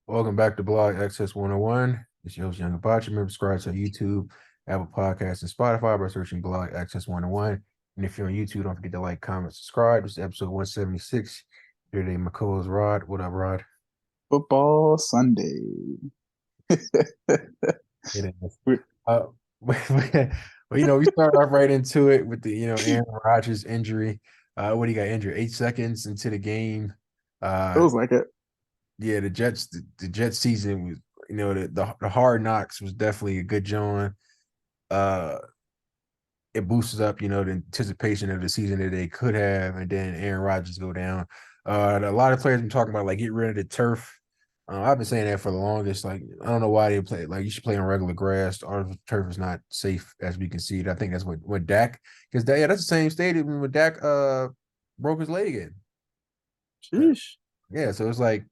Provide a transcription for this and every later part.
Welcome back to Blog Access 101. It's your host, Young Abacha. Remember, subscribe to YouTube, Apple Podcasts, and Spotify by searching Blog Access 101. And if you're on YouTube, don't forget to like, comment, subscribe. This is episode 176. Here today, my co-host Rod. What up, Rod? Football Sunday. It is. Uh, we start off right into it with the, Aaron Rodgers injury. What do you got injured? 8 seconds into the game. Uh, Feels like it. yeah, the Jets season was, the hard knocks was definitely a good joint. Uh, it boosts up, the anticipation of the season that they could have, and then Aaron Rodgers go down. A lot of players been talking about like get rid of the turf. I've been saying that for the longest. Like I don't know why they play like you should play on regular grass. Artificial turf is not safe as we can see it. I think that's what Dak because that's the same stadium when Dak broke his leg in. Sheesh. Yeah, so it's like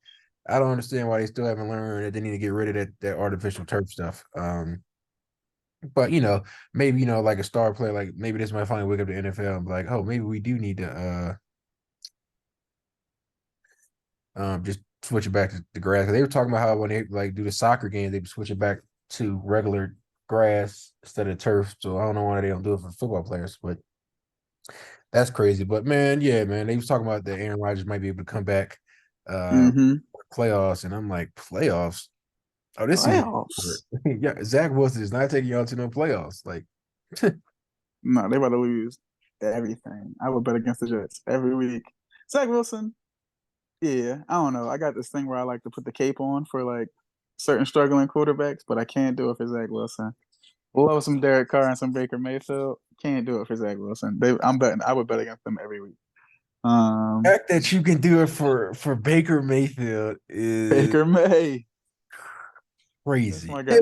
I don't understand why they still haven't learned that they need to get rid of that artificial turf stuff. But maybe like a star player, like maybe this might finally wake up the NFL and be like, oh, maybe we do need to just switch it back to the grass. They were talking about how when they like do the soccer game, they switch it back to regular grass instead of turf. So I don't know why they don't do it for football players, but that's crazy. But man, yeah, man, they was talking about that Aaron Rodgers might be able to come back Mm-hmm. playoffs, and I'm like, playoffs? Oh, this season. Playoffs. Yeah, Zach Wilson is not taking y'all to no playoffs. Like, No, they about to lose everything. I would bet against the Jets every week. Zach Wilson. Yeah, I don't know. I got this thing where I like to put the cape on for like certain struggling quarterbacks, but I can't do it for Zach Wilson. Love some Derek Carr and some Baker Mayfield. Can't do it for Zach Wilson. I'm betting. I would bet against them every week. the Um, fact that you can do it for Baker Mayfield is Baker May. That's crazy. my guy.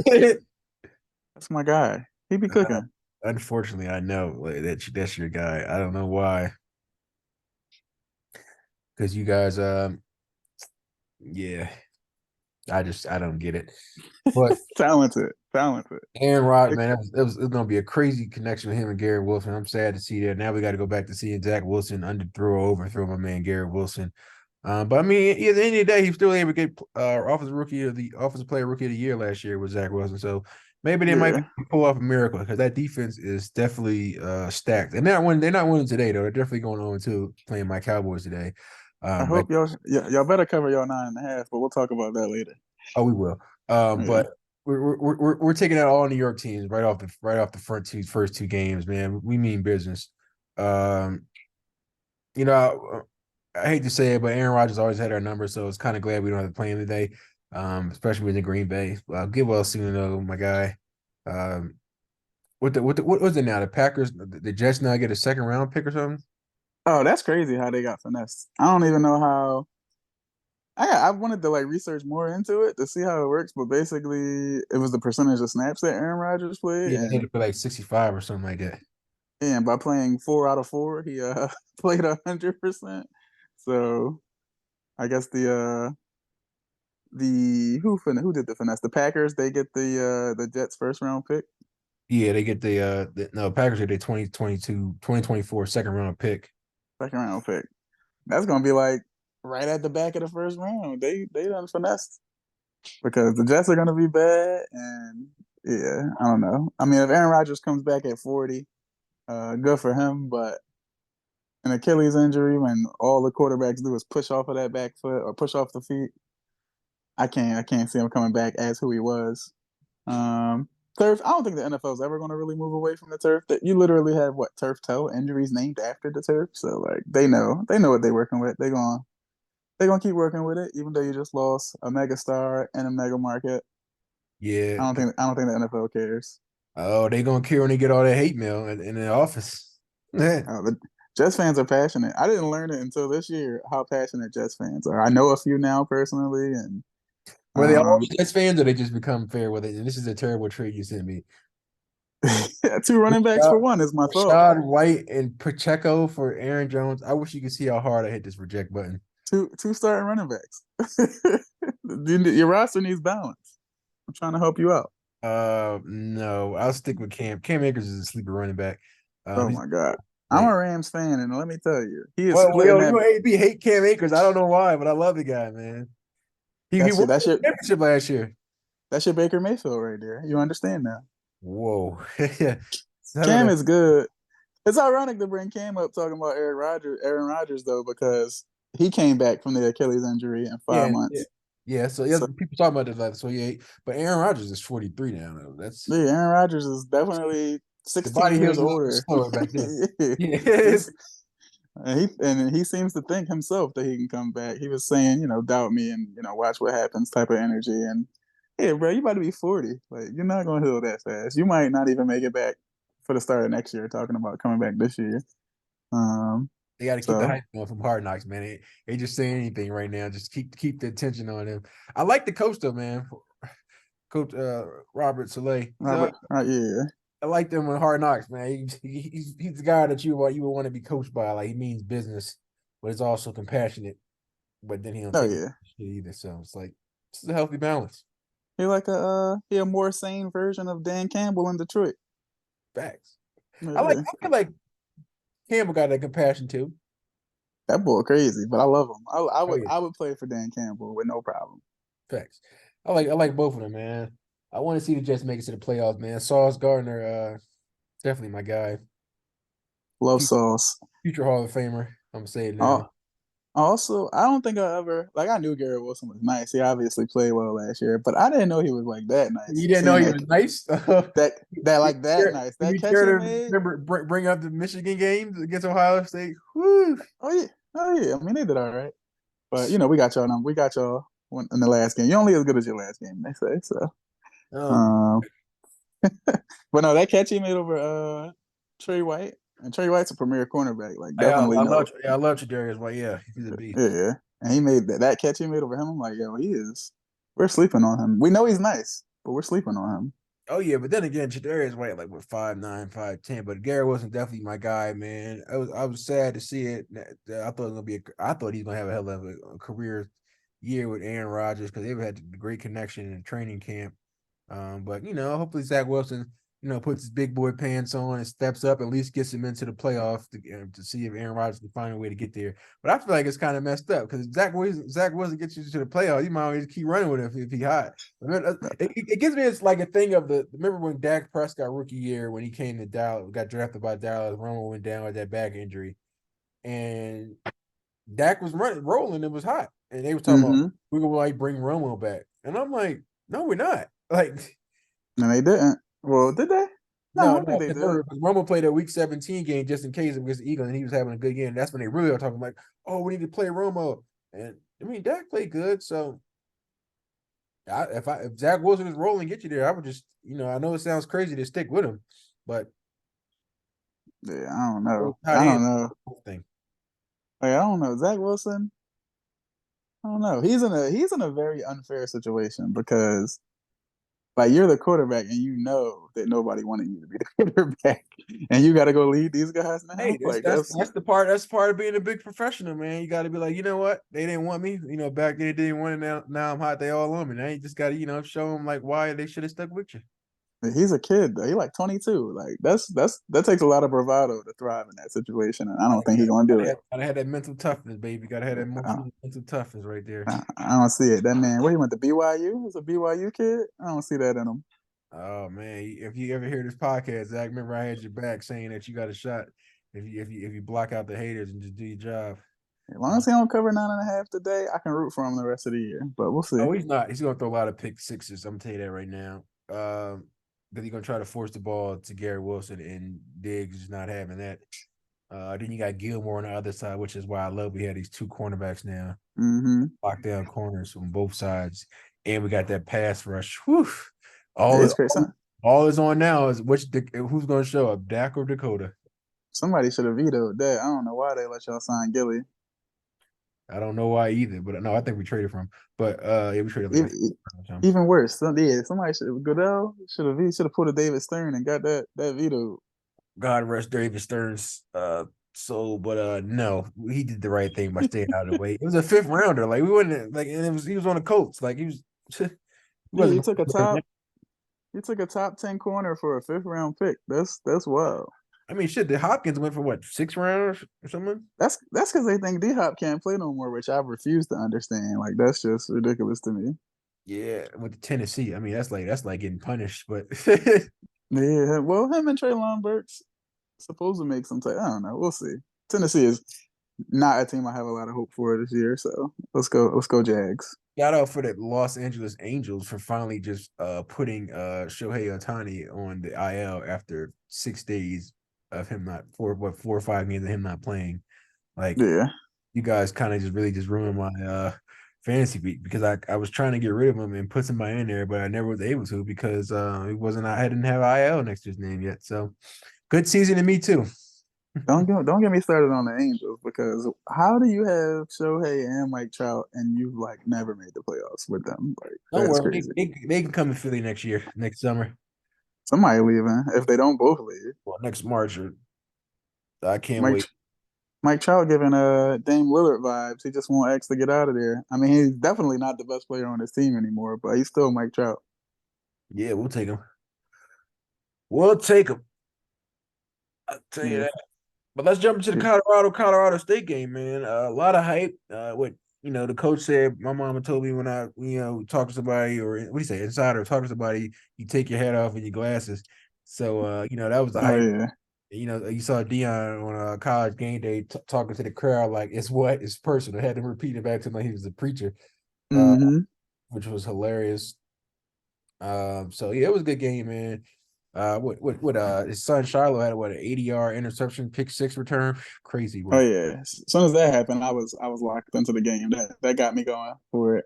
That's my guy. He be cooking. Unfortunately, I know like, that's your guy. I don't know why, because you guys, yeah, I don't get it. But Talented, talented. Aaron Rod, man, it was going to be a crazy connection with him and Garrett Wilson. I'm sad to see that. Now we got to go back to seeing Zach Wilson overthrow my man Garrett Wilson. But I mean, at the end of the day, he was still able to get offensive player rookie of the year last year with Zach Wilson. So maybe they might Yeah, pull off a miracle because that defense is definitely stacked. And they're not winning today though. They're definitely going on to playing my Cowboys today. I But hope y'all better cover y'all 9.5, but we'll talk about that later. oh, we will. Yeah, But we're taking out all New York teams right off the first two games, man. We mean business. Um, you know, I hate to say it, but Aaron Rodgers always had our number, so it's kind of glad we don't have to play him today. Especially with the Green Bay. Get well soon though, my guy. Um, what was it now? The Packers, the Jets now get a second round pick or something? oh, that's crazy how they got finessed. I don't even know how. I wanted to like research more into it to see how it works, but basically it was the percentage of snaps that Aaron Rodgers played, Yeah, they hit and it for like 65 or something like that. by playing 4 out of 4, he played 100%. So I guess the who did the finesse? The Packers, they get the Jets first round pick. Yeah, they get no Packers get their 2024 second round pick. Second round pick. That's gonna be like right at the back of the first round. They done finessed because the Jets are gonna be bad, and yeah, I don't know. I mean, if Aaron Rodgers comes back at 40, good for him. But an Achilles injury, when all the quarterbacks do is push off of that back foot or push off the feet, I can't see him coming back as who he was. Um, turf. I don't think the NFL is ever going to really move away from the turf. That you literally have what turf toe injuries named after the turf. So like they know what they're working with. They're gonna keep working with it, even though you just lost a mega star and a mega market. Yeah. I don't think the NFL cares. Oh, they gonna care when they get all that hate mail in the office. Were The Jets fans are passionate. I didn't learn it until this year how passionate Jets fans are. I know a few now personally, and they um, always Jets fans or they just become fair with it? And this is a terrible trade you sent me. two running backs Rashad, for one is my thought. Rashad White and Pacheco for Aaron Jones. I wish you could see how hard I hit this reject button. Two starting running backs. Your roster needs balance. I'm trying to help you out. No, I'll stick with Cam. Cam Akers is a sleeper running back. Oh He's my God. I'm like, a Rams fan, and let me tell you, he is well, splitting yo, that. you hate Cam Akers. I don't know why, but I love the guy, man. He That won shit. That the shit. championship last year. That shit. Baker Mayfield right there. You understand now? Whoa. Son of Cam the is good. It's ironic to bring Cam up talking about Aaron Rodgers. Aaron Rodgers though, because he came back from the Achilles injury in five yeah, yeah. months. Yeah, so yeah, So people talking about this like so yeah, but Aaron Rodgers is 43 now though. yeah, That's Aaron Rodgers is definitely the 16 body heals years a little bit older. slower back then. Yeah. Yeah, He's and he seems to think himself that he can come back. He was saying, doubt me and watch what happens type of energy. And yeah, bro, you about to be 40. Like you're not gonna heal that fast. You might not even make it back for the start of next year. Talking about coming back this year. Um, they got to keep the so hype going from Hard Knocks, man. They just saying anything right now. Just keep the attention on him. I like the coach though, man. Coach Robert Saleh. Robert, yeah, I like them on Hard Knocks, man. He's the guy that you would want to be coached by. Like he means business, but he's also compassionate. But then he don't oh take it yeah. shit either. So it's like this is a healthy balance. He a more sane version of Dan Campbell in Detroit. Facts. Yeah. I feel like Campbell got that compassion too. That boy crazy, but I love him. I Oh would yeah, I would play for Dan Campbell with no problem. facts. I like both of them, man. I want to see the Jets make it to the playoffs, man. Sauce Gardner, definitely my guy. Love Future, Sauce. future Hall of Famer. I'm saying Uh, now. Also, I don't think I ever I knew Garrett Wilson was nice. He obviously played well last year, but I didn't know he was like that nice. You didn't know Seeing he that was nice. that like that nice. When That you catch care he to made. remember bring up the Michigan games against Ohio State. Whoo. Oh yeah. Oh yeah. I mean they did all right. But we got y'all now. We got y'all in the last game. You're only as good as your last game, they say. So Um, um but no, that catch he made over Trey White. And Trey White's a premier cornerback. Like definitely no. I love Darius White. Yeah, he's a beast. Yeah. And he made that catch he made over him. I'm like, yo, he is. We're sleeping on him. We know he's nice, but we're sleeping on him. Oh yeah, but then again, Darius White like with 5'9", 5'10", but Garrett wasn't definitely my guy, man. I was sad to see it. I thought it was gonna be I thought he's gonna have a hell of a career year with Aaron Rodgers because they've had a great connection in training camp. But hopefully Zach Wilson, puts his big boy pants on and steps up, at least gets him into the playoffs to see if Aaron Rodgers can find a way to get there. But I feel like it's kind of messed up because Zach Wilson gets you to the playoffs, you might always keep running with him if he hot. It gives me it's like a thing of remember when Dak Prescott rookie year when he came to Dallas, got drafted by Dallas, Romo went down with that back injury, and Dak was rolling, it was hot, and they were talking about Mm-hmm. we're gonna like bring Romo back, and I'm like, no, we're not. Like, And they didn't. Well, did they? No, I no, don't think they because did. Romo played a Week 17 game just in case against the Eagles, and he was having a good game. And that's when they really are talking like, oh, we need to play Romo, and I mean Dak played good, so if Zach Wilson is rolling, get you there, I would just I know it sounds crazy to stick with him, but Yeah, I don't know. tight I end don't know. thing. Like, I don't know. Zach Wilson, I don't know. He's in a very unfair situation because like you're the quarterback and you know that nobody wanted you to be the quarterback. And you gotta go lead these guys Hey, now. Like that's that's part of being a big professional, man. You got to be like, you know what? They didn't want me. Back then they didn't want it. Now I'm hot. They all on me. Now you just got to show them like why they should have stuck with you. he's a kid though. He's like 22. Like that takes a lot of bravado to thrive in that situation. And I don't think he's gonna do it. Gotta have that mental toughness, baby. Gotta have that I, emotional mental toughness right there. I don't see it. That man, where he went to BYU? He's a BYU kid. I don't see that in him. Oh man, if you ever hear this podcast, Zach, remember I had your back saying that you got a shot if you block out the haters and just do your job. As long as he don't cover 9.5 today, I can root for him the rest of the year. But we'll see. Oh, he's not. He's gonna throw a lot of pick sixes. I'm gonna tell you that right now. Because he's gonna try to force the ball to Garrett Wilson, and Diggs is not having that. Then you got Gilmore on the other side, which is why I love we had these two cornerbacks now, Mm-hmm. lockdown corners from both sides, and we got that pass rush. Whew. All It's is crazy. all is on now is who's gonna show up, Dak or Dakota. Somebody should have vetoed that. I don't know why they let y'all sign Gilly. I don't know why either, but no, I think we traded from. But yeah, we traded Even, like even worse, somebody should Goodell should have pulled a David Stern and got that veto. God rest David Stearns. But no, he did the right thing by staying out of the way. It was a fifth rounder. Like we wouldn't like, and he was on the Colts. Like he was. He Yeah, wasn't. you took a top 10 corner for a fifth round pick. That's wild. I mean, shit. The Hopkins went for what 6 rounds or something. That's because they think D Hop can't play no more, which I refuse to understand. Like that's just ridiculous to me. Yeah, with the Tennessee. I mean, that's like getting punished. But Yeah, well, him and Traylon Burks supposed to make some type. I don't know. We'll see. Tennessee is not a team I have a lot of hope for this year. So let's go. Let's go Jags. shout out for the Los Angeles Angels for finally just putting Shohei Ohtani on the IL after 6 days of him not 4 or 5 games of him not playing. Like Yeah. you guys kind of just really just ruined my fantasy week because I was trying to get rid of him and put somebody in there, but I never was able to because it wasn't I didn't have IL next to his name yet. So good season to me too. Don't get me started on the Angels because how do you have Shohei and Mike Trout and you've like never made the playoffs with them? Like Don't that's worry, crazy. they can come to Philly next year, next summer, Somebody leaving if they don't both leave. well next March. Or I can't Mike wait. Mike Trout giving Dame Lillard vibes. He just want X to get out of there. I mean, he's definitely not the best player on his team anymore, but he's still Mike Trout. Yeah, we'll take him. We'll take him. I'll tell you Yeah. that. But let's jump into the Colorado State game, man. A lot of hype. What the coach said. My mama told me when I talk to somebody or what do you say, insider talk to somebody, you take your hat off and your glasses. So that was the Oh hype. yeah. You saw Dion on a college game day talking to the crowd like it's personal. I had to repeat it back to him like he was a preacher, uh, Mm-hmm. which was hilarious. So yeah, it was a good game, man. His son Shiloh had what an 80-yard interception, pick six return, crazy Oh work. yeah. As soon as that happened, I was locked into the game. That got me going for it.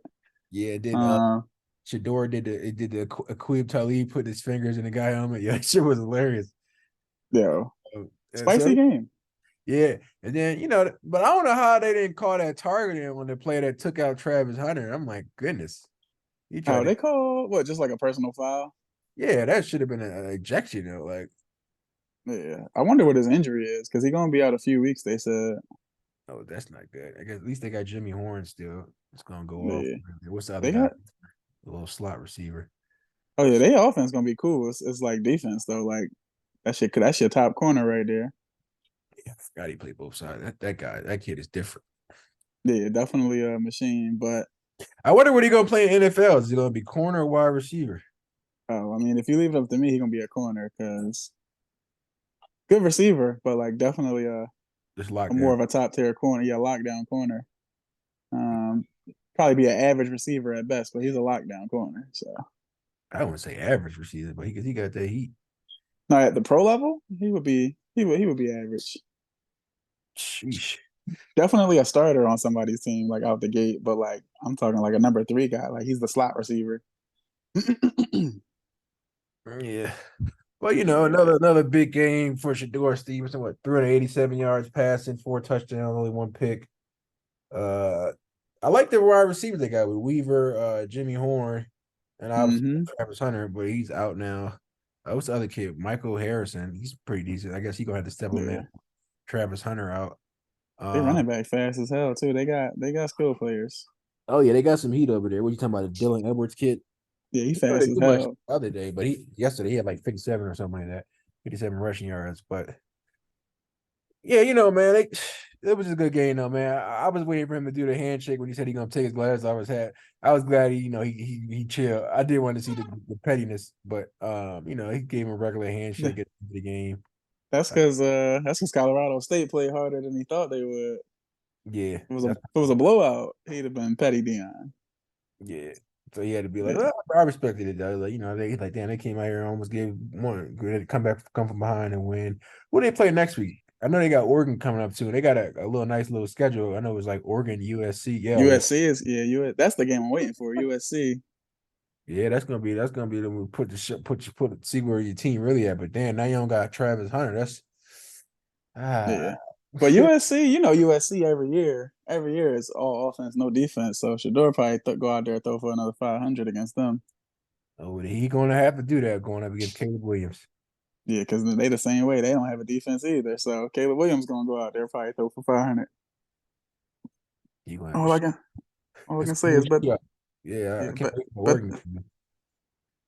Yeah, then Um, Shador did the Aqib Talib put his fingers in the guy helmet. Yeah, that shit was hilarious. yo, So spicy game. yeah, and then but I don't know how they didn't call that targeting when the player that took out Travis Hunter. I'm like, goodness, he tried Oh, to. they call what? Just like a personal foul? Yeah, that should have been an ejection. Like, Yeah. I wonder what his injury is because he's gonna be out a few weeks. They said. oh, that's not good. I guess at least they got Jimmy Horn still. It's gonna go off. Yeah. What's the other They guy? got. The little slot receiver. Oh yeah, their offense gonna be cool. It's like defense though. Like that's your top corner right there. Yeah, I forgot he played both sides. That guy, that kid is different. Yeah, definitely a machine. But I wonder what he gonna play in NFL. Is he gonna be corner or wide receiver? I mean, if you leave it up to me, he's gonna be a corner because good receiver, but like definitely Just a locked more down. of a top tier corner. Yeah, lockdown corner. Um, Probably be an average receiver at best, but he's a lockdown corner. So I wouldn't say average receiver, but he got that heat. now at the pro level, he would be average. Sheesh. Definitely a starter on somebody's team, like out the gate. But like I'm talking like a number three guy. Like he's the slot receiver. Yeah. Well, Yeah. another big game for Shador Stevenson. What 387 yards passing, 4 touchdowns, only one pick. Uh, I like the wide receivers they got with Weaver, Jimmy Horn, and obviously Mm-hmm. Travis Hunter, but he's out now. What's the other kid? Michael Harrison. He's pretty decent. I guess he's gonna have to step on that. Yeah. Travis Hunter out. They Um, running back fast as hell too. They got skill players. oh yeah, they got some heat over there. What you talking about? The Dylan Edwards kid? Yeah, he He didn't fast really as do much hell. the other day, but yesterday he had like 57 or something like that. 57 rushing yards. But yeah, man, it was a good game though, man. I was waiting for him to do the handshake when he said he gonna take his glasses off his hat. I was glad he chilled. I did want to see the pettiness, but he gave him a regular handshake at the game. Uh, That's because Colorado State played harder than he thought they would. yeah, If it was a blowout, he'd have been petty Dion. yeah. So he had to be like, Yeah. well, I respected it though. Like, they like, damn, they came out here and almost gave one, come from behind and win. What do they play next week? I know they got Oregon coming up too. They got a little nice little schedule. I know it was like Oregon, USC. Yeah, oh, yeah, USC is that's the game I'm waiting for. USC. yeah. That's gonna be the see where your team really at. But damn, now you don't got Travis Hunter. That's ah. Yeah. But USC, USC every year is all offense, no defense. So Shador probably go out there and throw for another 500 against them. Oh, he gonna have to do that going up against Caleb Williams. Yeah, because they the same way. They don't have a defense either. So Caleb Williams gonna go out there probably throw for 500. He gonna have to. All I can all I It's can say is yeah. I yeah, can't wait for but Oregon.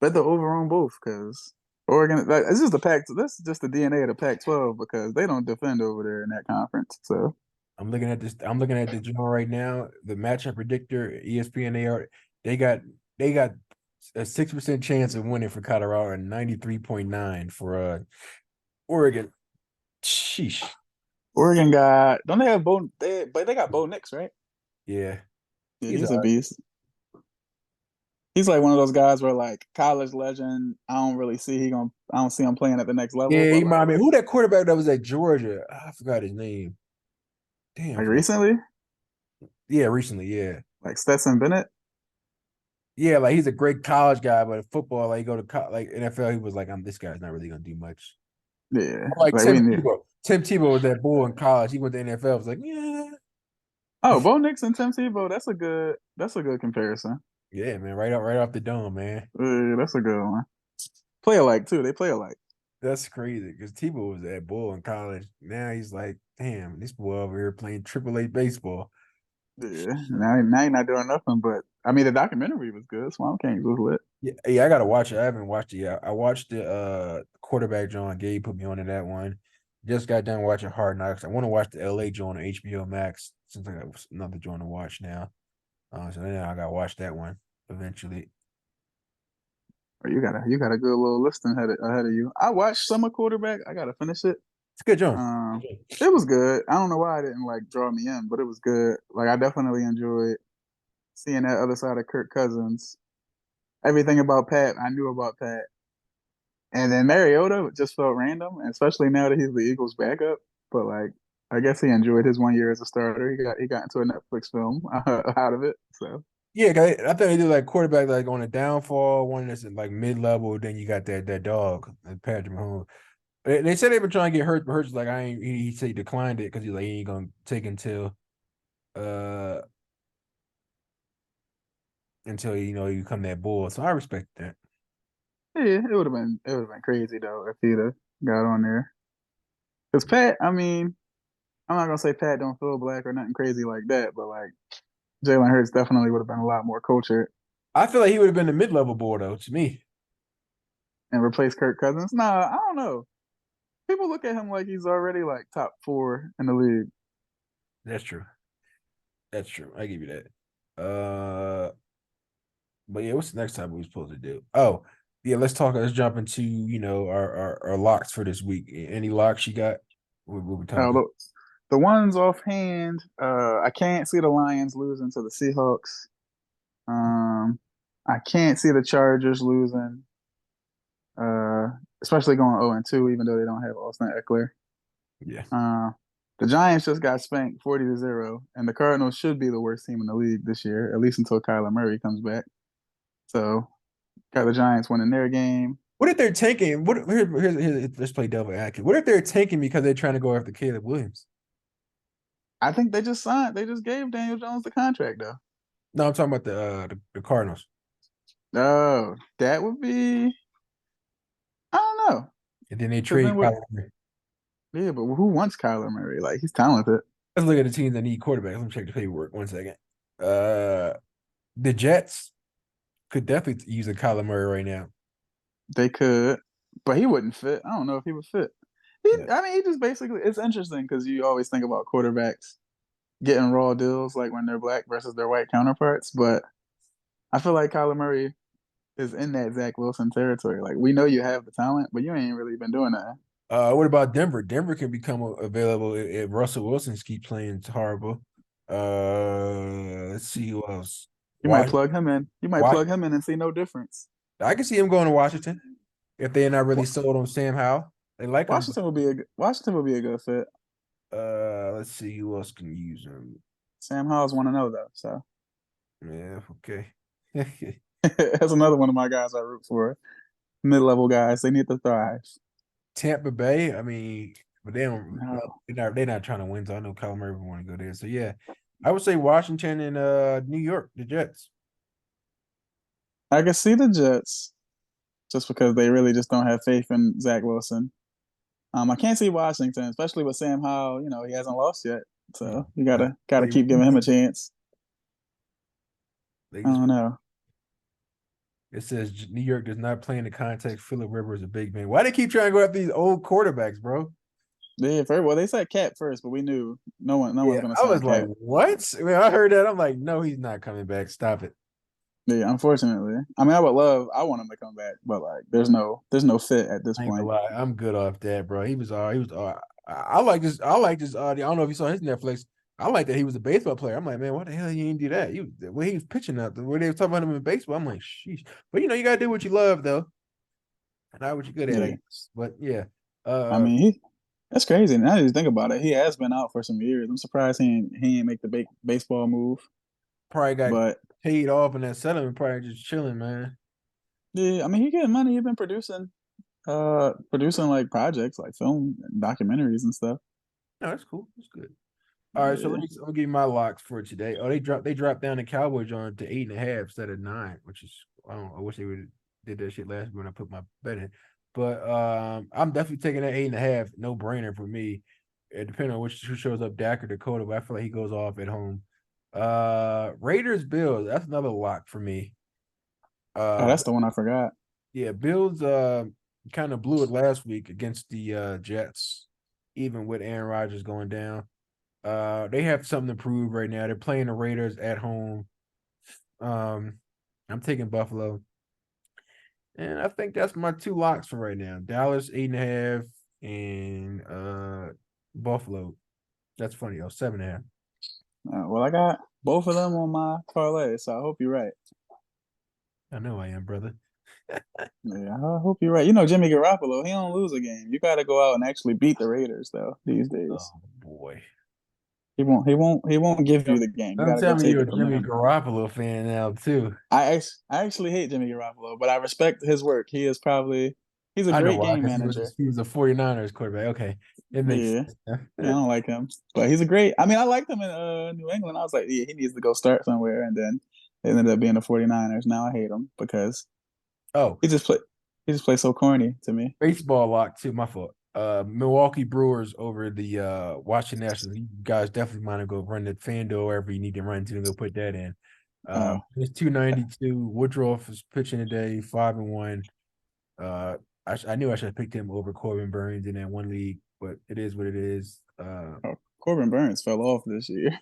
bet the over on both because Oregon, like, this is the Pac. This is just the DNA of the Pac-12 because they don't defend over there in that conference. So I'm looking at this. I'm looking at the joint right now. The matchup predictor, ESPN, they got they got a 6% chance of winning for Colorado and 93.9 for Oregon. Sheesh. Oregon got don't they have Bo? But they got Bo Nix, right? Yeah. Yeah, He's he's all a right. beast. He's like one of those guys where like college legend. I don't see him playing at the next level, Yeah, he but remind me. Who that quarterback that was at Georgia? I forgot his name. Damn, I like forgot. recently, Yeah, recently, yeah. like Stetson Bennett. Yeah, like he's a great college guy, but in football, like go to like NFL, he was like, I'm this guy's not really gonna do much. Yeah, Like like we Tim knew. Tebow. Tim Tebow was that bull in college. He went to NFL. Was like, yeah, Oh, Bo Nix and Tim Tebow. That's a good comparison. yeah, man, right off the dome, man. That's a good one. Play alike too. They play alike. That's crazy because Tebow was that bull in college. Now he's like, damn, this boy over here playing AAA baseball. Yeah. Now you're not doing nothing, but I mean the documentary was good. Swamp Kings was lit. Yeah, I gotta watch it. I haven't watched it yet. I watched the quarterback John Gabe put me on to that one. Just got done watching Hard Knocks. I want to watch the LA joint on HBO Max since I got another joint to watch now. So then I gotta watch that one eventually. But you got a good little list ahead of you. I watched Summer Quarterback. I gotta finish it. It's a good joint. It was good. I don't know why it didn't like draw me in, but it was good. Like I definitely enjoyed seeing that other side of Kirk Cousins. Everything about Pat, I knew about Pat. And then Mariota just felt random, especially now that he's the Eagles' backup. But like, I guess he enjoyed his 1 year as a starter. He got into a Netflix film out of it. So Yeah, I think they do like quarterback like on a downfall, one that's like mid level. Then you got that dog, Patrick Mahomes. They said they've been trying to get hurt, but Hurts like I ain't. He said he declined it because he's like he ain't gonna take uh until you come that bull. So I respect that. yeah, it would have been crazy though if he'd have got on there. Because Pat, I mean, I'm not gonna say Pat don't feel black or nothing crazy like that, but like Jalen Hurts definitely would have been a lot more cultured I feel like he would have been the mid level bull though. To me, and replaced Kirk Cousins. Nah, I don't know. People look at him like he's already like top four in the league. that's true. That's true. I give you that. But yeah, what's the next time we supposed to do? Oh, yeah, let's talk. Let's jump into our locks for this week. Any locks you got? What we Uh, talking? the, the ones offhand, I can't see the Lions losing to the Seahawks. Um, I can't see the Chargers losing, uh, especially going 0-2, even though they don't have Austin Eckler. Yeah. Uh, the Giants just got spanked 40-0, and the Cardinals should be the worst team in the league this year, at least until Kyler Murray comes back. So, got the Giants winning their game. What if they're tanking? Let's play devil advocate. What if they're tanking because they're trying to go after Caleb Williams? I think they just gave Daniel Jones the contract though. No, I'm talking about the Cardinals. Oh, that would be, I don't know. And then they Because trade then what? Kyler Murray. Yeah, but who wants Kyler Murray? Like he's talented. Let's look at the teams that need quarterbacks. Let me check the paperwork. 1 second. Uh, the Jets could definitely use a Kyler Murray right now. They could, but he wouldn't fit. I don't know if he would fit. Yeah. I mean, he just basically. It's interesting because you always think about quarterbacks getting raw deals, like when they're black versus their white counterparts. But I feel like Kyler Murray is in that Zach Wilson territory. Like we know you have the talent, but you ain't really been doing that. What about Denver? Denver can become available if Russell Wilson keeps playing horrible. Let's see who else. You might Wash, plug him in. You might Wash, plug him in and see no difference. I can see him going to Washington if they're not really sold on Sam Howell. They like him. Washington would be a good fit. Let's see who else can use him. Sam Howell's want to know though, so Yeah, okay. that's another one of my guys I root for. Mid-level guys, they need to thrive. Tampa Bay. I mean, but they don't. No. They're not trying to win. So I know Kyler Murray would want to go there. So yeah, I would say Washington and New York, the Jets. I can see the Jets just because they really just don't have faith in Zach Wilson. I can't see Washington, especially with Sam Howell. You know, he hasn't lost yet, Yeah. so you gotta They keep giving him a chance. they I just don't know. It says New York does not play in the context. Phillip Rivers is a big man. Why they keep trying to go after these old quarterbacks, bro? Well, they said Cap first, but we knew no Yeah, one's gonna I sign was like, Cap. what? When I heard that, I'm like, no, he's not coming back. Stop it. Yeah, unfortunately. I mean, I want him to come back, but like, there's no fit at this I ain't gonna point. lie, I'm good off that, bro. He was. I like this. I like this. I don't know if you saw his Netflix. I like that he was a baseball player. I'm like, man, why the hell he didn't do that? When he was pitching out, the way they were talking about him in baseball, I'm like, sheesh. But you gotta do what you love, though, not what you're good at, I Yeah, guess. But yeah, I mean, that's crazy. Now that you think about it, he has been out for some years. I'm surprised he ain't make the baseball move. probably got But paid off in that settlement, probably just chilling, man. yeah, I mean, he getting money. He's been producing like projects, like film and documentaries and stuff. No, that's cool. That's good. All right, so Yeah. let me give you my locks for today. Oh, they dropped down the Cowboys on to 8.5 instead of 9, which is I don't know, I wish they would did that shit last when I put my bet in. But I'm definitely taking that 8.5, no brainer for me. It depends on who shows up, Dak or Dakota, but I feel like he goes off at home. Raiders Bills, that's another lock for me. Oh, Uh that's the one I forgot. yeah, Bills kind of blew it last week against the Jets, even with Aaron Rodgers going down. They have something to prove right now. They're playing the Raiders at home. Um, I'm taking Buffalo, and I think that's my two locks for right now. Dallas 8.5 and Buffalo. That's funny. Oh, 7.5. Well, I got both of them on my parlay, so I hope you're right. I know I am, brother. Yeah, I hope you're right. You know, Jimmy Garoppolo, he don't lose a game. You got to go out and actually beat the Raiders, though. These days, Oh boy. he won't give you Don't, the game. You got don't to go tell me take you're it a from Jimmy him. Garoppolo fan now too. I actually hate Jimmy Garoppolo, but I respect his work. He's a I know great why, game because manager. he was a 49ers quarterback. Okay, it makes Yeah, sense. yeah, I don't like him, but he's a great. I mean, I liked him in New England. I was like, yeah, he needs to go start somewhere, and then it ended up being the 49ers. Now I hate him because Oh, he just play he just plays so corny to me. baseball lock too. My fault. Milwaukee Brewers over the Washington Nationals. You guys definitely want to go run the FanDuel wherever you need to run to and go put that in. Oh, It's 292. Woodruff is pitching today, 5-1. Uh, I knew I should have picked him over Corbin Burns in that one league, but it is what it is. oh, Corbin Burns fell off this year.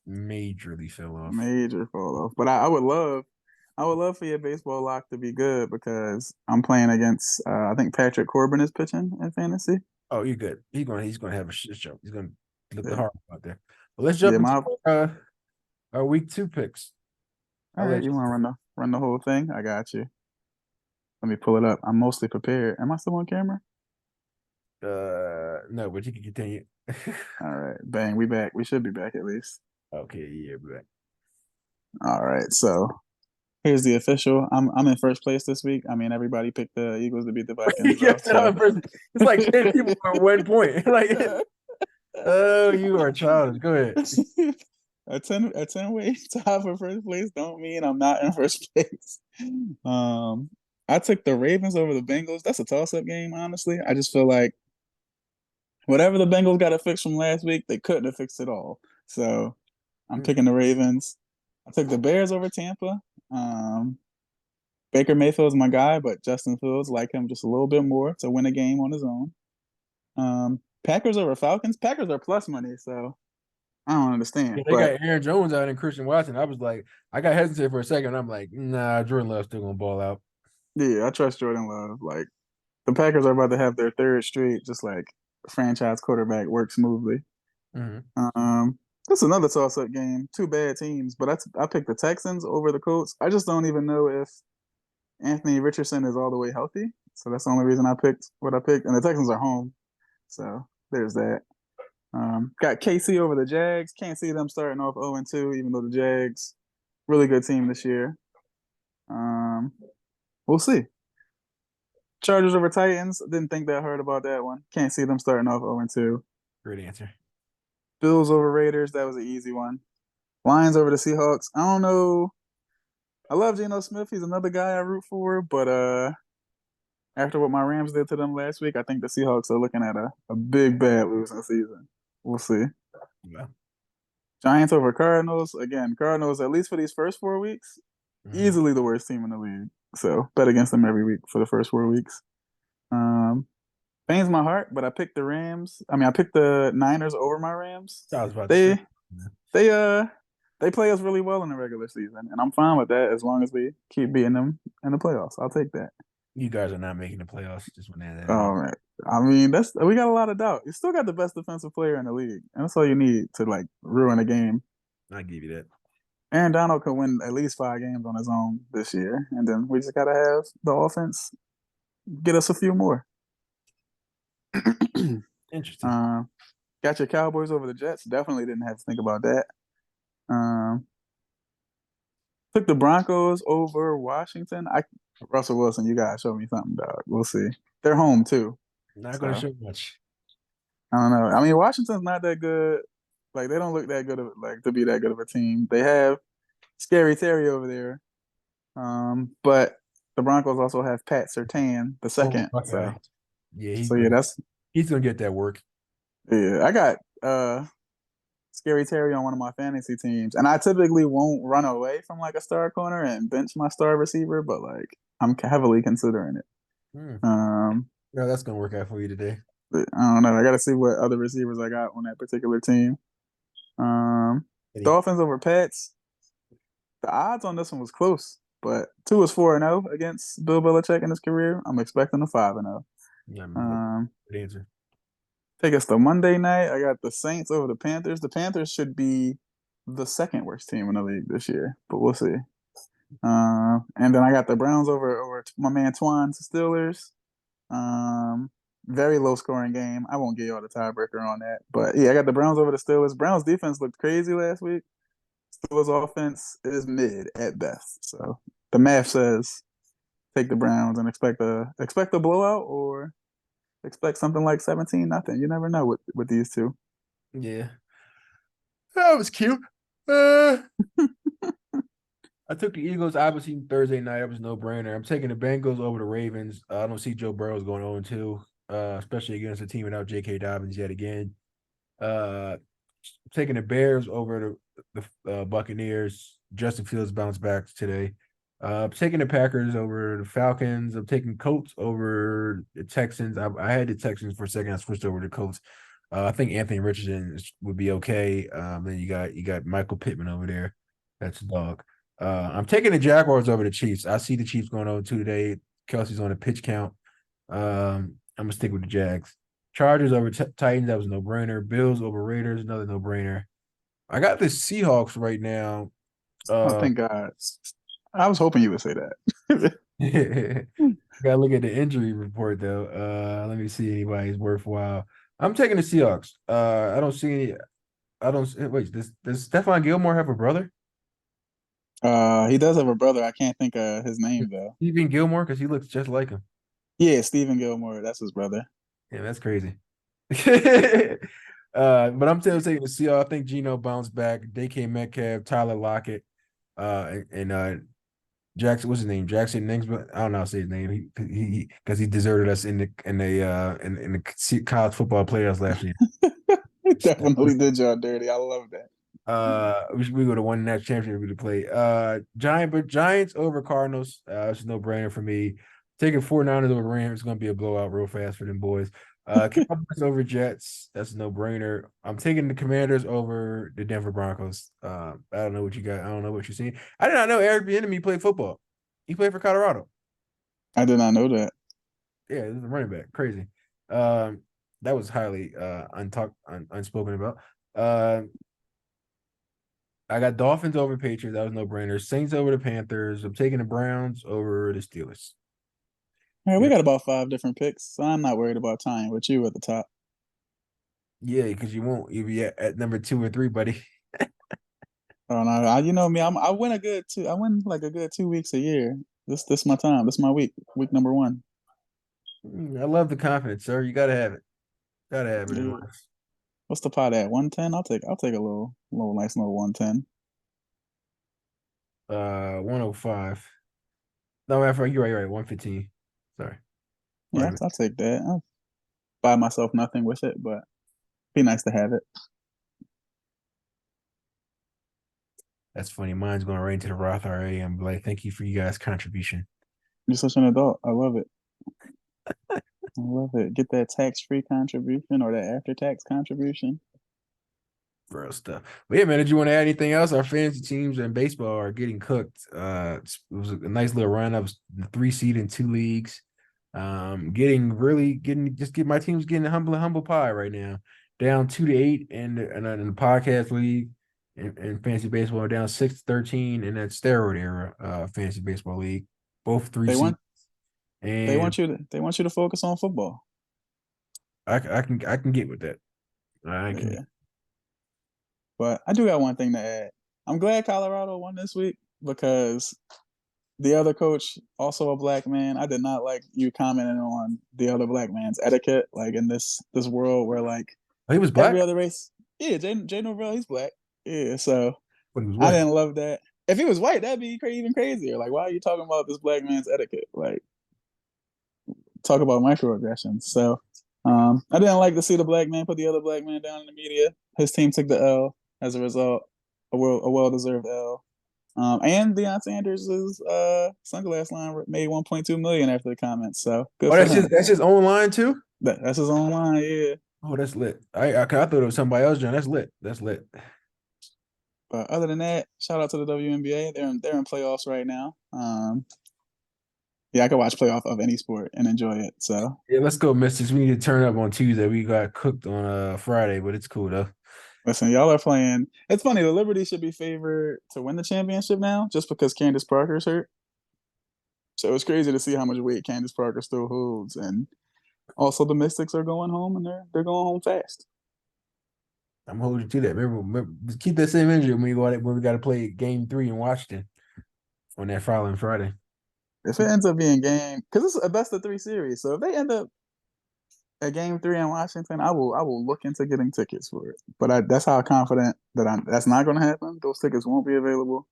Majorly fell off. Major fall off. But I would love for your baseball lock to be good because I'm playing against. I think Patrick Corbin is pitching in fantasy. Oh, you're good. He's gonna have a shit show. He's gonna look the Yeah, hard out there. But let's yeah. jump into our week 2 picks. All I'll right. let You want to you. run the whole thing? I got you. Let me pull it up. I'm mostly prepared. Am I still on camera? No, but you can continue. All right. Bang. We back. We should be back at least. Okay, yeah, but All right. So here's the official. I'm in first place this week. I mean, everybody picked the Eagles to beat the you Vikings though. kept So telling person it's like 10 people at one point. Like, oh, you are childish. Go ahead. a ten way tie for first place don't mean I'm not in first place. Um, I took the Ravens over the Bengals. That's a toss up game, honestly. I just feel like whatever the Bengals got to fix from last week, they couldn't have fixed it all. So I'm Mm, picking the Ravens. I took the Bears over Tampa. Um, Baker Mayfield's my guy, but Justin Fields like him just a little bit more to win a game on his own. Packers over Falcons. Packers are plus money, so I don't Yeah, understand. they But got Aaron Jones out and Christian Watson. I was like, I got hesitant for a second. I'm like, nah, Jordan Love's still gonna ball out. yeah, I trust Jordan Love. Like the Packers are about to have their third straight, just like franchise quarterback work smoothly. Hmm. That's another toss-up game. Two bad teams, but I picked the Texans over the Colts. I just don't even know if Anthony Richardson is all the way healthy. So that's the only reason I picked what I picked. And the Texans are home, so there's that. Got KC over the Jags. Can't see them starting off 0-2, even though the Jags really good team this year. Um, we'll see. Chargers over Titans. Didn't think that hard about that one. Can't see them starting off 0-2. Great answer. Bills over Raiders. That was an easy one. Lions over the Seahawks. I don't know. I love Geno Smith. He's another guy I root for, but after what my Rams did to them last week, I think the Seahawks are looking at a big bad losing season. We'll see. Yeah. Giants over Cardinals. Again, Cardinals, at least for these first 4 weeks, Hmm. easily the worst team in the league. So bet against them every week for the first 4 weeks. Um, pains my heart, but I picked the Rams. I mean, I picked the Niners over my Rams. I was about to say. They they uh they play us really well in the regular season, and I'm fine with that as long as we keep beating them in the playoffs. I'll take that. You guys are not making the playoffs. Just want to add that in Oh there. man, I mean that's we got a lot of doubt. You still got the best defensive player in the league, and that's all you need to like ruin a game. I give you that. Aaron Donald could win at least 5 games on his own this year, and then we just gotta have the offense get us a few more. Interesting. Uh, got your Cowboys over the Jets. Definitely didn't have to think about that. Um, took the Broncos over Washington. Russell Wilson, you gotta show me something, dog. We'll see. They're home too, Not going to so show much. I don't know. I mean, Washington's not that good. Like they don't look that good of like to be that good of a team. They have Scary Terry over there, but the Broncos also have Pat Surtain the Oh, second. Buckeye. So Yeah, so yeah, that's he's gonna get that work. yeah. I got Scary Terry on one of my fantasy teams, and I typically won't run away from like a star corner and bench my star receiver, but like I'm heavily considering it. Hmm. Um, No, that's gonna work out for you today. but I don't know. I got to see what other receivers I got on that particular team. Um, Eddie. Dolphins over Pats. The odds on this one was close, but two is 4-0 against Bill Belichick in his career. I'm expecting a 5-0. Yeah, I mean, Um, good answer. take us to Monday night. I got the Saints over the Panthers. The Panthers should be the second worst team in the league this year, but we'll see. And then I got the Browns over my man Twan's Steelers. Um, very low scoring game. I won't give you all the tiebreaker on that, but yeah, I got the Browns over the Steelers. Browns defense looked crazy last week. Steelers offense is mid at best. So the math says take the Browns and expect a blowout or expect something like 17-0. You never know with these two. Yeah, that was cute. Uh, I took the Eagles obviously Thursday night. That was no brainer. I'm taking the Bengals over the Ravens. I don't see Joe Burrow's going 0-2, especially against a team without J.K. Dobbins yet again. Uh, taking the Bears over the Buccaneers. Justin Fields bounced back today. I'm taking the Packers over the Falcons. I'm taking Colts over the Texans. I had the Texans for a second. I switched over to Colts. I think Anthony Richardson would be okay. Then you got Michael Pittman over there. That's a dog. I'm taking the Jaguars over the Chiefs. I see the Chiefs going 0-2 today. Kelsey's on a pitch count. I'm gonna stick with the Jags. Chargers over Titans. That was no brainer. Bills over Raiders. Another no brainer. I got the Seahawks right now. Oh, thank God. I was hoping you would say that. Gotta look at the injury report though. Let me see anybody's worthwhile. I'm taking the Seahawks. I don't see any. I don't wait. Does Stephon Gilmore have a brother? He does have a brother. I can't think of his name though. Stephen Gilmore, because he looks just like him. Yeah, Stephen Gilmore. That's his brother. Yeah, that's crazy. But I'm still taking the Seahawks. I think Geno bounced back. DK Metcalf, Tyler Lockett, and Jackson. What's his name? Jackson Nixon. I don't know how to say his name. He because he deserted us in the college football playoffs last year. He definitely did y'all dirty. I love that. We go to one next championship we to play. Giants over Cardinals. It's a no brainer for me. Taking 49ers over Rams. It's gonna be a blowout real fast for them boys. Cowboys over Jets. That's a no brainer. I'm taking the Commanders over the Denver Broncos. I don't know what you got. I don't know what you're seeing. I did not know Eric Bieniemy played football. He played for Colorado. I did not know that. Yeah, this is a running back. Crazy. Um, that was highly unspoken about. I got Dolphins over Patriots. That was no brainer. Saints over the Panthers. I'm taking the Browns over the Steelers. All right, we Yeah, got about 5 different picks, so I'm not worried about tying with you at the top. yeah, because you won't. You'll be at number 2 or 3, buddy. Oh no, you know me. I win a good two. I win like a good 2 weeks a year. This my time. This my week number one. I love the confidence, sir. You gotta have it. Gotta have it in Yeah. life. What's the pot at? 110. I'll take a little nice little 110. 105. No, matter of fact, you're right. 115. Sorry. Yeah, My I'll take that. I'll buy myself nothing with it, but be nice to have it. That's funny. Mine's going right into the Roth already. I'm like, thank you for you guys' contribution. You're such an adult. I love it. I love it. Get that tax-free contribution or that after-tax contribution. Real stuff. But yeah, man, did you want to add anything else? Our fantasy teams in baseball are getting cooked. It was a nice little run. I was the 3 seed in 2 leagues. Getting just get my team's getting humble pie right now. Down 2-8 in the podcast league and fantasy baseball. We're down 6-13 in that steroid era fantasy baseball league. Both three They seeds. want And they want you to focus on football. I can get with that. I can. Yeah. But I do got one thing to add. I'm glad Colorado won this week because the other coach, also a black man, I did not like you commenting on the other black man's etiquette, like in this world where like Oh, he was every black, other race. Yeah, Jay Norvell, he's black. Yeah, so but he was I white. didn't love that. If he was white, that'd be even crazier. Like, why are you talking about this black man's etiquette? Like, talk about microaggressions. So, I didn't like to see the black man put the other black man down in the media. His team took the L as a result, a well deserved L. And Deion Sanders' sunglass line made 1.2 million after the comments. So good Oh, for that's them. his own line too. That's his own line, yeah. Oh, that's lit. I thought it was somebody else, John. That's lit. That's lit. But other than that, shout out to the WNBA. They're in playoffs right now. Yeah, I could watch playoff of any sport and enjoy it. So Yeah, let's go, Mystics. We need to turn up on Tuesday. We got cooked on Friday, but it's cool though. listen, y'all are playing. It's funny. The Liberty should be favored to win the championship now, just because Candace Parker's hurt. So it's crazy to see how much weight Candace Parker still holds, and also the Mystics are going home, and they're going home fast. I'm holding you to that. Remember, keep that same energy when we got to play game 3 in Washington on that following Friday. If it ends up being game, because it's a best of 3 series, so if they end up at game 3 in Washington, I will look into getting tickets for it. But that's how confident that that's not going to happen. Those tickets won't be available,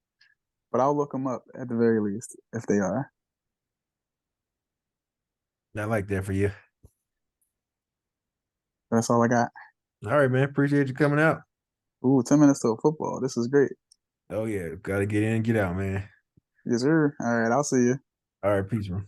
but I'll look them up at the very least if they are. I like that for you. That's all I got. All right, man. Appreciate you coming out. Ooh, 10 minutes till football. This is great. Oh yeah, got to get in and get out, man. Yes, sir. All right, I'll see you. All right, peace, bro.